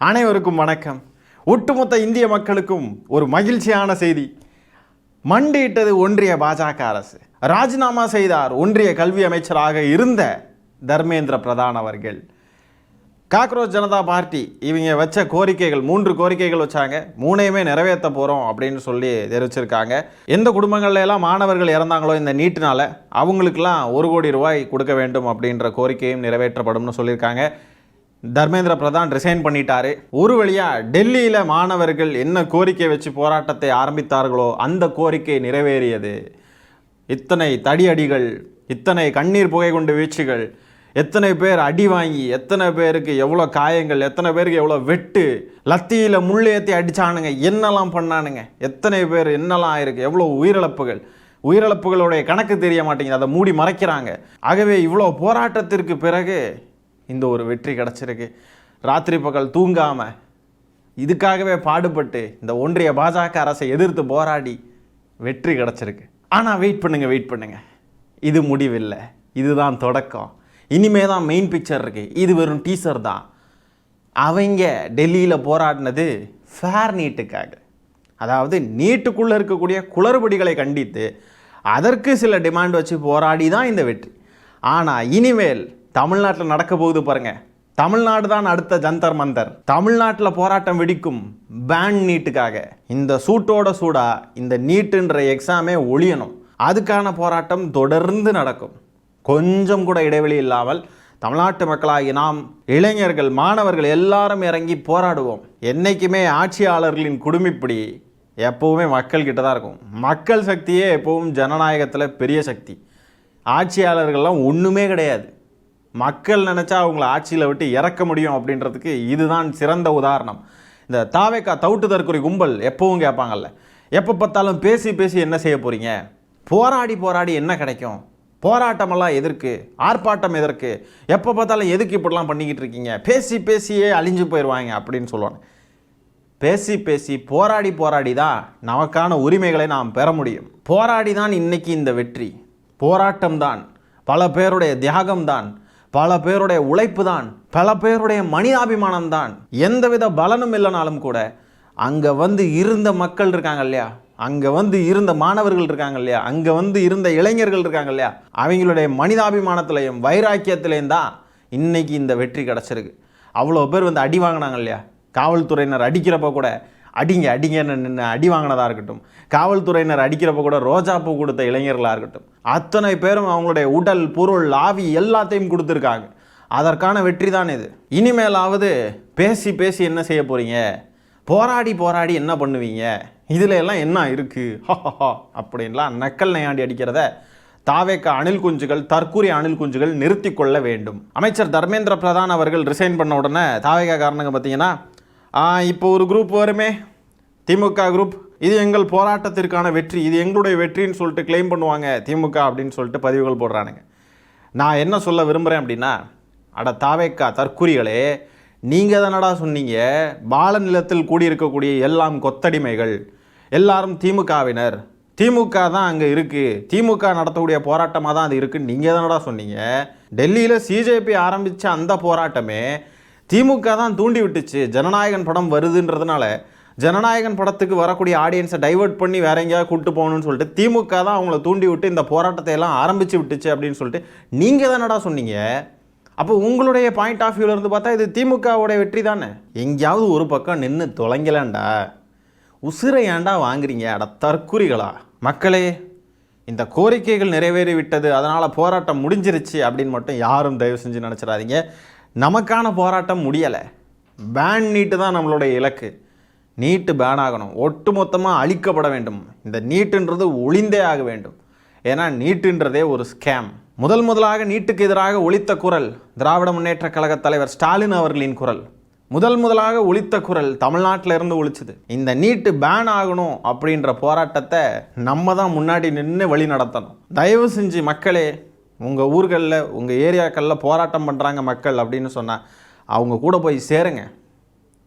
அனைவருக்கும் வணக்கம். ஒட்டுமொத்த இந்திய மக்களுக்கும் ஒரு மகிழ்ச்சியான செய்தி. மண்டியிட்டது ஒன்றிய பாஜக அரசு. ராஜினாமா செய்தார் ஒன்றிய கல்வி அமைச்சராக இருந்த தர்மேந்திர பிரதான் அவர்கள். காக்ரோச் ஜனதா பார்ட்டி இவங்க வச்ச கோரிக்கைகள் 3 கோரிக்கைகள் வச்சாங்க. 3ஐயுமே நிறைவேற்ற போகிறோம் அப்படின்னு சொல்லி தெரிவிச்சிருக்காங்க. எந்த குடும்பங்கள்ல எல்லாம் மாணவர்கள் இறந்தாங்களோ இந்த நீட்டினால அவங்களுக்கெல்லாம் 1 கோடி ரூபாய் கொடுக்க வேண்டும் அப்படின்ற கோரிக்கையும் நிறைவேற்றப்படும்னு சொல்லியிருக்காங்க. தர்மேந்திர பிரதான் ரிசைன் பண்ணிட்டாரு. ஒரு வழியாக டெல்லியில் மாணவர்கள் என்ன கோரிக்கை வச்சு போராட்டத்தை ஆரம்பித்தார்களோ அந்த கோரிக்கை நிறைவேறியது. இத்தனை தடியடிகள், இத்தனை கண்ணீர் புகை கொண்டு வீழ்ச்சிகள், எத்தனை பேர் அடி வாங்கி, எத்தனை பேருக்கு எவ்வளோ காயங்கள், எத்தனை பேருக்கு எவ்வளோ வெட்டு, லத்தியில் முள்ளேற்றி அடித்தானுங்க, என்னெல்லாம் பண்ணானுங்க, எத்தனை பேர் என்னெல்லாம் ஆயிருக்கு, எவ்வளோ உயிரிழப்புகளுடைய கணக்கு தெரிய மாட்டேங்குது, அதை மூடி மறைக்கிறாங்க. ஆகவே இவ்வளோ போராட்டத்திற்கு பிறகு இந்த ஒரு வெற்றி கிடச்சிருக்கு. ராத்திரி பகல் தூங்காமல் இதுக்காகவே பாடுபட்டு இந்த ஒன்றிய பாஜக அரசை எதிர்த்து போராடி வெற்றி கிடச்சிருக்கு. ஆனால் வெயிட் பண்ணுங்க, இது முடிவில்லை, இதுதான் தொடக்கம். இனிமே தான் மெயின் பிக்சர் இருக்குது. இது வெறும் டீசர் தான். அவங்க டெல்லியில் போராடினது ஃபேர் நீட்டுக்காக, அதாவது நீட்டுக்குள்ளே இருக்கக்கூடிய குளறுபடிகளை கண்டித்து அதற்கு சில டிமாண்ட் வச்சு போராடி தான் இந்த வெற்றி. ஆனால் இனிமேல் தமிழ்நாட்டில் நடக்க போகுது பாருங்க. தமிழ்நாடு தான் அடுத்த ஜந்தர் மந்தர். தமிழ்நாட்டில் போராட்டம் வெடிக்கும் பேன் நீட்டுக்காக. இந்த சூட்டோட சூடா இந்த நீட்டுன்ற எக்ஸாமே ஒழியணும். அதுக்கான போராட்டம் தொடர்ந்து நடக்கும். கொஞ்சம் கூட இடைவெளி இல்லாமல் தமிழ்நாட்டு மக்களாகி நாம், இளைஞர்கள், மாணவர்கள் எல்லாரும் இறங்கி போராடுவோம். என்றைக்குமே ஆட்சியாளர்களின் குடுமிப்பிடி எப்போவுமே மக்கள்கிட்ட தான் இருக்கும். மக்கள் சக்தியே எப்போவும் ஜனநாயகத்தில் பெரிய சக்தி. ஆட்சியாளர்கள்லாம் ஒன்றுமே கிடையாது. மக்கள் நினச்சா அவங்கள ஆட்சியில் விட்டு இறக்க முடியும் அப்படின்றதுக்கு இதுதான் சிறந்த உதாரணம். இந்த தாவேக்கா தவுட்டு தற்கொலை கும்பல் எப்பவும் கேட்பாங்கல்ல, எப்போ பார்த்தாலும் பேசி என்ன செய்ய போகிறீங்க, போராடி என்ன கிடைக்கும், போராட்டமெல்லாம் எதற்கு, ஆர்ப்பாட்டம் எதற்கு, எப்போ பார்த்தாலும் எதுக்கு இப்படிலாம் பண்ணிக்கிட்டு இருக்கீங்க, பேசியே அழிஞ்சு போயிடுவாங்க அப்படின்னு சொல்லுவாங்க. பேசி போராடி தான் நமக்கான உரிமைகளை நாம் பெற முடியும். போராடி தான் இன்னைக்கு இந்த வெற்றி. போராட்டம் தான், பல பேருடைய தியாகம் தான், பல பேருடைய உழைப்பு தான், பல பேருடைய மனிதாபிமானம் தான். எந்தவித பலனும் இல்லைனாலும் கூட அங்கே வந்து இருந்த மக்கள் இருக்காங்க இல்லையா, அங்கே வந்து இருந்த மாணவர்கள் இருக்காங்க இல்லையா, அங்கே வந்து இருந்த இளைஞர்கள் இருக்காங்க இல்லையா, அவங்களுடைய மனிதாபிமானத்திலையும் வைராக்கியத்திலையும் தான் இன்னைக்கு இந்த வெற்றி கிடச்சிருக்கு. அவ்வளோ பேர் வந்து அடி வாங்கினாங்க இல்லையா, காவல்துறையினர் அடிக்கிறப்ப கூட அடிங்கன்னு நின்று அடி வாங்கினதாக இருக்கட்டும், காவல்துறையினர் அடிக்கிறப்ப கூட ரோஜாப்பூ கொடுத்த இளைஞர்களாக இருக்கட்டும், அத்தனை பேரும் அவங்களுடைய உடல், பொருள், ஆவி எல்லாத்தையும் கொடுத்துருக்காங்க. அதற்கான வெற்றி தான் இது. இனிமேலாவது பேசி என்ன செய்ய போகிறீங்க, போராடி என்ன பண்ணுவீங்க, இதில் எல்லாம் என்ன இருக்குது அப்படின்லாம் நக்கல் நையாண்டி அடிக்கிறத தாவேக்கா அணில் குஞ்சுகள், தற்கூரிய அணில் குஞ்சுகள் நிறுத்தி கொள்ள வேண்டும். அமைச்சர் தர்மேந்திர பிரதான் அவர்கள் ரிசைன் பண்ண உடனே தாவேக்கா காரணங்க பார்த்தீங்கன்னா, இப்போ ஒரு குரூப் வருமே, திமுக குரூப், இது எங்கள் போராட்டத்திற்கான வெற்றி, இது எங்களுடைய வெற்றின்னு சொல்லிட்டு கிளைம் பண்ணுவாங்க திமுக அப்படின்னு சொல்லிட்டு பதிவுகள் போடுறானுங்க. நான் என்ன சொல்ல விரும்புகிறேன் அப்படின்னா, அட தாவேக்கா தற்குறிகளே, நீங்கள் தானடா சொன்னீங்க பால நிலத்தில் கூடியிருக்கக்கூடிய எல்லாம் கொத்தடிமைகள், எல்லாரும் திமுகவினர், திமுக தான் அங்கே இருக்குது, திமுக நடத்தக்கூடிய போராட்டமாக தான் அது இருக்குன்னு நீங்கள் தானடா சொன்னீங்க. டெல்லியில் சிஜேபி ஆரம்பித்த அந்த போராட்டமே திமுக தான் தூண்டி விட்டுச்சு. ஜனநாயகன் படம் வருதுன்றதுனால ஜனநாயகன் படத்துக்கு வரக்கூடிய ஆடியன்ஸை டைவெர்ட் பண்ணி வேற எங்கேயாவது கூப்பிட்டு போகணும்னு சொல்லிட்டு திமுக தான் அவங்கள தூண்டி விட்டு இந்த போராட்டத்தை எல்லாம் ஆரம்பித்து விட்டுச்சு அப்படின்னு சொல்லிட்டு நீங்கள் தானடா சொன்னீங்க. அப்போ உங்களுடைய பாயிண்ட் ஆஃப் வியூவிலேருந்து பார்த்தா இது திமுகவோட வெற்றி தானே. எங்கேயாவது ஒரு பக்கம் நின்று தொலைங்கலாண்டா, உசிரை ஏண்டா வாங்குறீங்க, அட தற்குறிகளா. மக்களே, இந்த கோரிக்கைகள் நிறைவேறி விட்டது, அதனால் போராட்டம் முடிஞ்சிருச்சு அப்படின்னு மட்டும் யாரும் தயவு செஞ்சு நினச்சிடாதீங்க. நமக்கான போராட்டம் முடியலை. பேன் நீட்டு தான் நம்மளுடைய இலக்கு. நீட்டு பேன் ஆகணும், ஒட்டு மொத்தமாக அழிக்கப்பட வேண்டும். இந்த நீட்டுன்றது ஒளிந்தே ஆக வேண்டும். ஏன்னா நீட்டுன்றதே ஒரு ஸ்கேம். முதலாக நீட்டுக்கு எதிராக ஒலித்த குரல் திராவிட முன்னேற்ற கழக தலைவர் ஸ்டாலின் அவர்களின் குரல். முதலாக ஒலித்த குரல் தமிழ்நாட்டில் இருந்து ஒலிச்சுது. இந்த நீட்டு பேன் ஆகணும் அப்படின்ற போராட்டத்தை நம்ம தான் முன்னாடி நின்று வழி நடத்தணும். தயவு செஞ்சு மக்களே, உங்கள் ஊர்களில், உங்கள் ஏரியாக்களில் போராட்டம் பண்ணுறாங்க மக்கள் அப்படின்னு சொன்னால் அவங்க கூட போய் சேருங்க.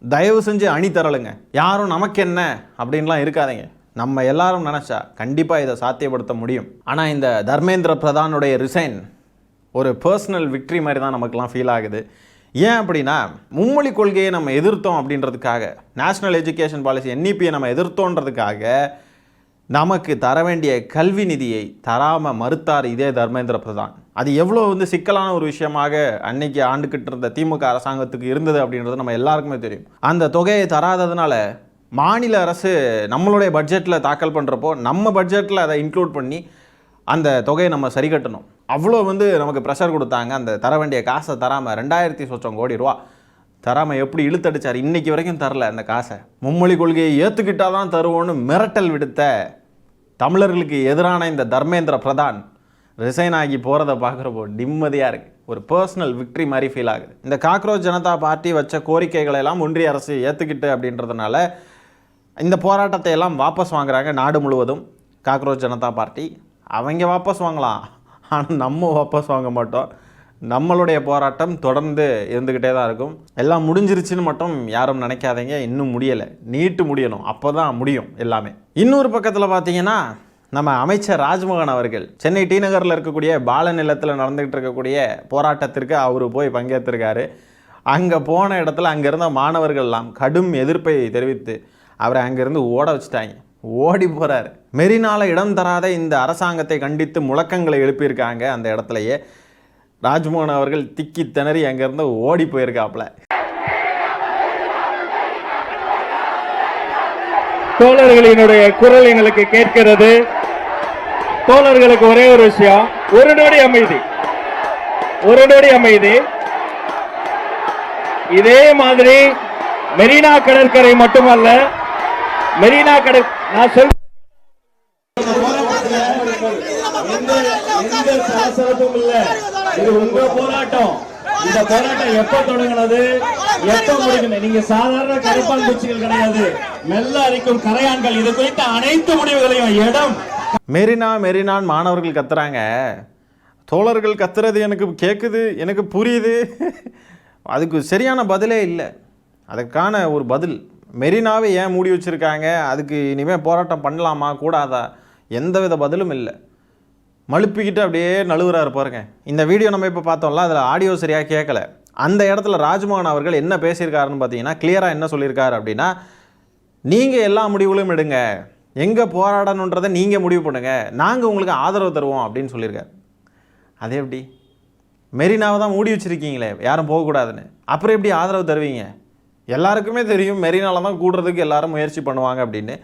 தயவு செஞ்சு அணி தரலுங்க. யாரும் நமக்கு என்ன அப்படின்லாம் இருக்காதீங்க. நம்ம எல்லாரும் நினச்சா கண்டிப்பாக இதை சாத்தியப்படுத்த முடியும். ஆனால் இந்த தர்மேந்திர பிரதானுடைய ரிசைன் ஒரு பர்சனல் விக்ட்ரி மாதிரி தான் நமக்குலாம் ஃபீல் ஆகுது. ஏன் அப்படின்னா மும்மொழி கொள்கையை நம்ம எதிர்த்தோம் அப்படின்றதுக்காக, நேஷ்னல் எஜுகேஷன் பாலிசி NEPயை நம்ம எதிர்த்தோன்றதுக்காக நமக்கு தர வேண்டிய கல்வி நிதியை தராமல் மறுத்தார் இதே தர்மேந்திர பிரதான். அது எவ்வளோ சிக்கலான ஒரு விஷயமாக அன்னைக்கு ஆண்டுகிட்டு இருந்த திமுக அரசாங்கத்துக்கு இருந்தது அப்படின்றது நம்ம எல்லாருக்குமே தெரியும். அந்த தொகையை தராததுனால மாநில அரசு நம்மளுடைய பட்ஜெட்டில் தாக்கல் பண்ணுறப்போ நம்ம பட்ஜெட்டில் அதை இன்க்ளூட் பண்ணி அந்த தொகையை நம்ம சரி கட்டணும். அவ்வளோ நமக்கு ப்ரெஷர் கொடுத்தாங்க. அந்த தர வேண்டிய காசை தராமல் 2000 சொச்சம் கோடி ரூபா தராமல் எப்படி இழுத்தடிச்சார். இன்றைக்கி வரைக்கும் தரல அந்த காசை. மும்மொழி கொள்கையை ஏற்றுக்கிட்டால் தான் தருவோன்னு மிரட்டல் விடுத்த தமிழர்களுக்கு எதிரான இந்த தர்மேந்திர பிரதான் ரிசைன் ஆகி போகிறத பார்க்குறப்போ நிம்மதியாக இருக்குது. ஒரு பர்சனல் விக்ட்ரி மாதிரி ஃபீல் ஆகுது. இந்த காக்ரோச் ஜனதா பார்ட்டி வச்ச கோரிக்கைகளை எல்லாம் ஒன்றிய அரசு ஏற்றுக்கிட்டு அப்படின்றதுனால இந்த போராட்டத்தை எல்லாம் வாபஸ் வாங்குறாங்க நாடு முழுவதும். காக்ரோச் ஜனதா பார்ட்டி அவங்க வாபஸ் வாங்கலாம், ஆனால் நம்ம வாபஸ் வாங்க மாட்டோம். நம்மளுடைய போராட்டம் தொடர்ந்து இருந்துக்கிட்டே தான் இருக்கும். எல்லாம் முடிஞ்சிருச்சுன்னு மட்டும் யாரும் நினைக்காதீங்க. இன்னும் முடியலை, நீட்டு முடியணும், அப்போ தான் முடியும் எல்லாமே. இன்னொரு பக்கத்தில் பார்த்தீங்கன்னா நம்ம அமைச்சர் ராஜ்மோகன் அவர்கள் சென்னை டி நகரில் இருக்கக்கூடிய பால நிலத்தில் நடந்துகிட்டு இருக்கக்கூடிய போராட்டத்திற்கு அவர் போய் பங்கேற்றிருக்காரு. அங்கே போன இடத்துல அங்கே இருந்த மாணவர்கள்லாம் கடும் எதிர்ப்பை தெரிவித்து அவரை அங்கேருந்து ஓட வச்சுட்டாங்க. ஓடி போகிறாரு. மெரினால இடம் தராத இந்த அரசாங்கத்தை கண்டித்து முழக்கங்களை எழுப்பியிருக்காங்க. அந்த இடத்துலையே ராஜ்மோகன் அவர்கள் திக்கி திணறி அங்கேருந்து ஓடி போயிருக்காப்புல. தோழர்களினுடைய குரல் எங்களுக்கு கேட்கிறது. தோழர்களுக்கு ஒரே ஒரு விஷயம், ஒரு நொடி அமைதி, ஒரு நொடி அமைதி. இதே மாதிரி மெரினா கடற்கரை மட்டுமல்ல, மெரினா நான் சொல் எந்த சலசலப்பும் இல்ல. இது உங்க போராட்டம். இந்த போராட்டம் எப்ப தொடங்கினது, எப்ப முடிக்கணும்? நீங்க சாதாரண கருப்பான் பூச்சிகள் கிடையாது, மெல்ல அரிக்கும் கரையான்கள். இது குறித்த அனைத்து முடிவுகளையும் இடம் மெரினா மெரினான் மாணவர்கள் கத்துறாங்க. தோழர்கள் கத்துறது எனக்கு கேட்குது, எனக்கு புரியுது. அதுக்கு சரியான பதிலே இல்லை. அதுக்கான ஒரு பதில், மெரினாவை ஏன் மூடி வச்சுருக்காங்க, அதுக்கு இனிமேல் போராட்டம் பண்ணலாமா கூடாதா, எந்தவித பதிலும் இல்லை. மழுப்பிக்கிட்டு அப்படியே நழுவுறாரு பாருங்க. இந்த வீடியோ நம்ம இப்போ பார்த்தோம்ல, அதில் ஆடியோ சரியாக கேட்கல. அந்த இடத்துல ராஜ்மோகன் அவர்கள் என்ன பேசியிருக்காருன்னு பார்த்தீங்கன்னா, கிளியராக என்ன சொல்லியிருக்காரு அப்படின்னா, நீங்கள் எல்லா முடிவுகளும் எடுங்க, எங்கே போராடணுன்றதை நீங்கள் முடிவு பண்ணுங்க, நாங்கள் உங்களுக்கு ஆதரவு தருவோம் அப்படின்னு சொல்லியிருக்காரு. அதே எப்படி? மெரினாவை தான் மூடி வச்சுருக்கீங்களே, யாரும் போகக்கூடாதுன்னு, அப்புறம் எப்படி ஆதரவு தருவீங்க? எல்லாருக்குமே தெரியும் மெரினாவில் தான் கூடுறதுக்கு எல்லாரும் முயற்சி பண்ணுவாங்க அப்படின்னு.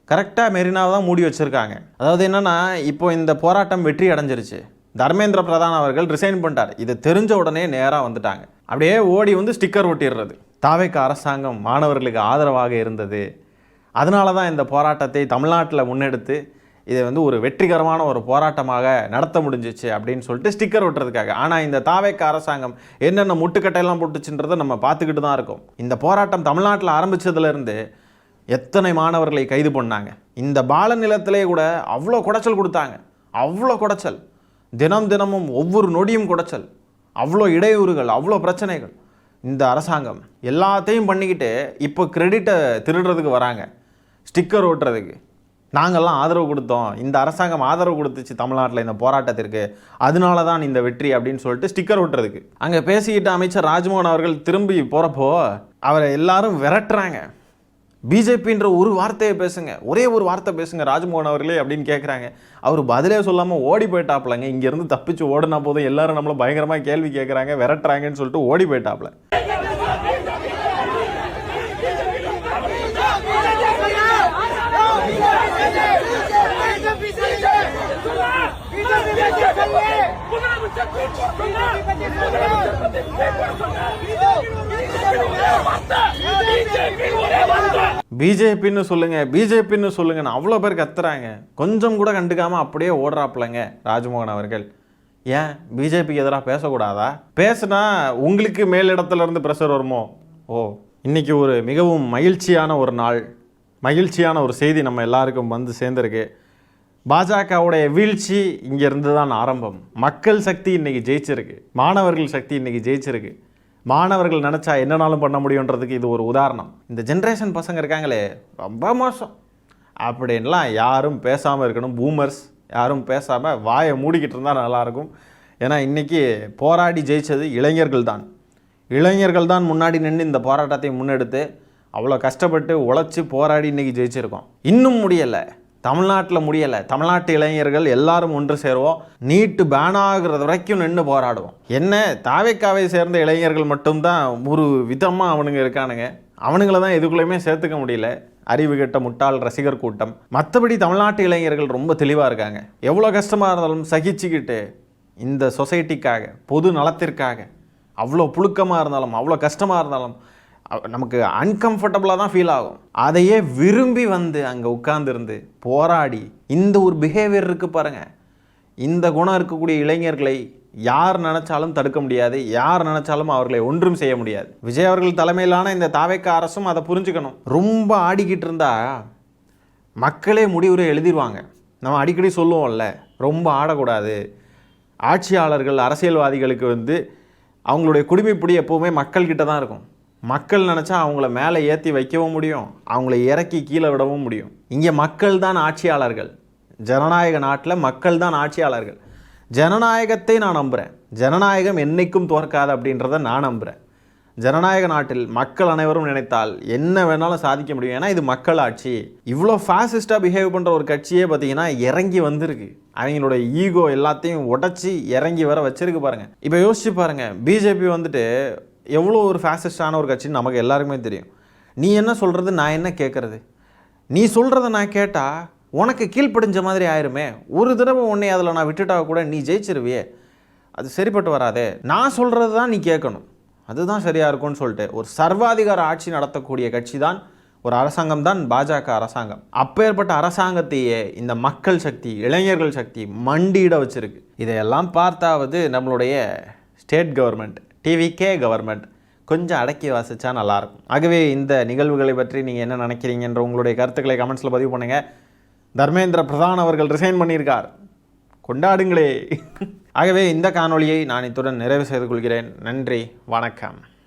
கரெக்டாக மெரினாவை தான் மூடி வச்சுருக்காங்க. அதாவது என்னென்னா, இப்போ இந்த போராட்டம் வெற்றி அடைஞ்சிருச்சு. தர்மேந்திர பிரதான் அவர்கள் ரிசைன் பண்ணிட்டார். இது தெரிஞ்ச உடனே நேராக வந்துட்டாங்க. அப்படியே ஓடி ஸ்டிக்கர் ஒட்டிடுறது, தாவேக அரசாங்கம் மாணவர்களுக்கு ஆதரவாக இருந்தது, அதனால தான் இந்த போராட்டத்தை தமிழ்நாட்டில் முன்னெடுத்து இதை ஒரு வெற்றிகரமான ஒரு போராட்டமாக நடத்த முடிஞ்சிச்சு அப்படின்னு சொல்லிட்டு ஸ்டிக்கர் ஒட்டுறதுக்காக. ஆனால் இந்த தாவேக அரசாங்கம் என்னென்ன முட்டுக்கட்டையெல்லாம் போட்டுச்சுன்றதை நம்ம பார்த்துக்கிட்டு தான் இருக்கோம். இந்த போராட்டம் தமிழ்நாட்டில் ஆரம்பித்ததுலேருந்து எத்தனை மாணவர்களை கைது பண்ணாங்க. இந்த பால நிலத்திலே கூட அவ்வளோ குடைச்சல் கொடுத்தாங்க, அவ்வளோ குடைச்சல், தினமும் ஒவ்வொரு நொடியும் குடைச்சல், அவ்வளோ இடையூறுகள், அவ்வளோ பிரச்சனைகள். இந்த அரசாங்கம் எல்லாத்தையும் பண்ணிக்கிட்டு இப்போ கிரெடிட்டை திருடுறதுக்கு வராங்க, ஸ்டிக்கர் ஓட்டுறதுக்கு. நாங்கள்லாம் ஆதரவு கொடுத்தோம், இந்த அரசாங்கம் ஆதரவு கொடுத்துச்சு தமிழ்நாட்டில் இந்த போராட்டத்திற்கு, அதனால தான் இந்த வெற்றி அப்படின்னு சொல்லிட்டு ஸ்டிக்கர் ஓட்டுறதுக்கு. அங்கே பேசிக்கிட்ட அமைச்சர் ராஜ்மோகன் அவர்கள் திரும்பி போகிறப்போ அவரை எல்லாரும் விரட்டுறாங்க. பிஜேபின்ற ஒரு வார்த்தையை பேசுங்க, ஒரே ஒரு வார்த்தை பேசுங்க ராஜ்மோகன் அவர்களே அப்படின்னு கேட்குறாங்க. அவர் பதிலே சொல்லாமல் ஓடி போயிட்டாப்லங்க. இங்கேருந்து தப்பிச்சு ஓடினா போதும், எல்லாரும் நம்மளை பயங்கரமாக கேள்வி கேட்குறாங்க, விரட்டுறாங்கன்னு சொல்லிட்டு ஓடி போயிட்டாப்ல. பிஜேபின்னு சொல்லுங்க, பிஜேபின்னு சொல்லுங்கன்னு அவ்வளோ பேர் கத்துறாங்க. கொஞ்சம் கூட கண்டுக்காம அப்படியே ஓடுறாப்லங்க ராஜ்மோகன் அவர்கள். ஏன் பிஜேபிக்கு எதிராக பேசக்கூடாதா? பேசுனா உங்களுக்கு மேலிடத்துல இருந்து ப்ரெஷர் வருமோ? ஓ, இன்னைக்கு ஒரு மிகவும் மகிழ்ச்சியான ஒரு நாள், மகிழ்ச்சியான ஒரு செய்தி நம்ம எல்லாருக்கும் சேர்ந்துருக்கு. பாஜகவுடைய வீழ்ச்சி இங்கேருந்து தான் ஆரம்பம். மக்கள் சக்தி இன்றைக்கி ஜெயிச்சிருக்கு, மாணவர்கள் சக்தி இன்றைக்கி ஜெயிச்சிருக்கு. மாணவர்கள் நினச்சா என்னனாலும் பண்ண முடியுன்றதுக்கு இது ஒரு உதாரணம். இந்த ஜென்ரேஷன் பசங்க இருக்காங்களே ரொம்ப மோசம் அப்படின்லாம் யாரும் பேசாமல் இருக்கணும். பூமர்ஸ் யாரும் பேசாமல் வாயை மூடிக்கிட்டு இருந்தால் நல்லாயிருக்கும். ஏன்னா இன்றைக்கி போராடி ஜெயித்தது இளைஞர்கள் தான். இளைஞர்கள் தான் முன்னாடி நின்று இந்த போராட்டத்தை முன்னெடுத்து அவ்வளோ கஷ்டப்பட்டு உழைச்சி போராடி இன்றைக்கி ஜெயிச்சிருக்கோம். இன்னும் முடியலை, தமிழ்நாட்டில் முடியலை. தமிழ்நாட்டு இளைஞர்கள் எல்லாரும் ஒன்று சேருவோம், நீட்டு பேன் ஆகுறது வரைக்கும் நின்று போராடுவோம். என்ன தாவேக்காவை சேர்ந்த இளைஞர்கள் மட்டும்தான் ஒரு விதமாக அவனுங்க இருக்கானுங்க, அவனுங்களை தான் எதுக்குள்ளேயுமே சேர்த்துக்க முடியல. அறிவு கெட்ட முட்டாள் ரசிகர் கூட்டம். மற்றபடி தமிழ்நாட்டு இளைஞர்கள் ரொம்ப தெளிவாக இருக்காங்க. எவ்வளோ கஷ்டமாக இருந்தாலும் சகிச்சுக்கிட்டு இந்த சொசைட்டிக்காக, பொது நலத்திற்காக, அவ்வளோ புழுக்கமாக இருந்தாலும் அவ்வளோ கஷ்டமாக இருந்தாலும் நமக்கு அன்கம்ஃபர்டபுளாக தான் ஃபீல் ஆகும், அதையே விரும்பி வந்து அங்கே உட்கார்ந்துருந்து போராடி இந்த ஒரு பிஹேவியர் இருக்குது பாருங்கள். இந்த குணம் இருக்கக்கூடிய இளைஞர்களை யார் நினச்சாலும் தடுக்க முடியாது, யார் நினச்சாலும் அவர்களை ஒன்றும் செய்ய முடியாது. விஜய் அவர்கள் தலைமையிலான இந்த தாவேக்க அரசும் அதை புரிஞ்சுக்கணும். ரொம்ப ஆடிக்கிட்டு இருந்தால் மக்களே முடிவுரை எழுதிடுவாங்க. நம்ம அடிக்கடி சொல்லுவோம்ல, ரொம்ப ஆடக்கூடாது. ஆட்சியாளர்கள் அரசியல்வாதிகளுக்கு வந்து அவங்களுடைய குடிமைப்பிடி எப்போவுமே மக்கள்கிட்ட தான் இருக்கும். மக்கள் நினச்சா அவங்கள மேலே ஏற்றி வைக்கவும் முடியும், அவங்கள இறக்கி கீழே விடவும் முடியும். இங்கே மக்கள் தான் ஆட்சியாளர்கள். ஜனநாயக நாட்டில் மக்கள் தான் ஆட்சியாளர்கள். ஜனநாயகத்தை நான் நம்புகிறேன். ஜனநாயகம் என்றைக்கும் தோற்காது அப்படின்றத நான் நம்புகிறேன். ஜனநாயக நாட்டில் மக்கள் அனைவரும் நினைத்தால் என்ன வேணாலும் சாதிக்க முடியும். ஏன்னா இது மக்கள் ஆட்சி. இவ்வளோ ஃபாசிஸ்டாக பிஹேவ் பண்ணுற ஒரு கட்சியே பார்த்தீங்கன்னா இறங்கி வந்திருக்கு. அவங்களோட ஈகோ எல்லாத்தையும் உடச்சி இறங்கி வர வச்சிருக்கு பாருங்கள். இப்போ யோசிச்சு பாருங்கள், பிஜேபி வந்துட்டு எவ்வளோ ஒரு ஃபேசிஸ்டான ஒரு கட்சின்னு நமக்கு எல்லாருக்குமே தெரியும். நீ என்ன சொல்கிறது, நான் என்ன கேட்குறது? நீ சொல்கிறத நான் கேட்டால் உனக்கு கீழ்ப்படிஞ்ச மாதிரி ஆயிருமே. ஒரு தடவை உன்னை அதில் நான் விட்டுட்டா கூட நீ ஜெயிச்சிருவியே, அது சரிப்பட்டு வராதே. நான் சொல்கிறது தான் நீ கேட்கணும், அதுதான் சரியாக இருக்கும்னு சொல்லிட்டு ஒரு சர்வாதிகார ஆட்சி நடத்தக்கூடிய கட்சி தான், ஒரு அரசாங்கம் தான் பாஜக அரசாங்கம். அப்பேற்பட்ட அரசாங்கத்தையே இந்த மக்கள் சக்தி, இளைஞர்கள் சக்தி மண்டியிட வச்சிருக்கு. இதையெல்லாம் பார்த்தாவது நம்மளுடைய ஸ்டேட் கவர்மெண்ட், டிவிகே கவர்மெண்ட் கொஞ்சம் அடக்கி வாசிச்சா நல்லாயிருக்கும். ஆகவே இந்த நிகழ்வுகளை பற்றி நீங்கள் என்ன நினைக்கிறீங்கன்ற உங்களுடைய கருத்துக்களை கமெண்ட்ஸில் பதிவு பண்ணுங்கள். தர்மேந்திர பிரதான் அவர்கள் ரிசைன் பண்ணியிருக்கார், கொண்டாடுங்களே. ஆகவே இந்த காணொளியை நான் இத்துடன் நிறைவு செய்து கொள்கிறேன். நன்றி, வணக்கம்.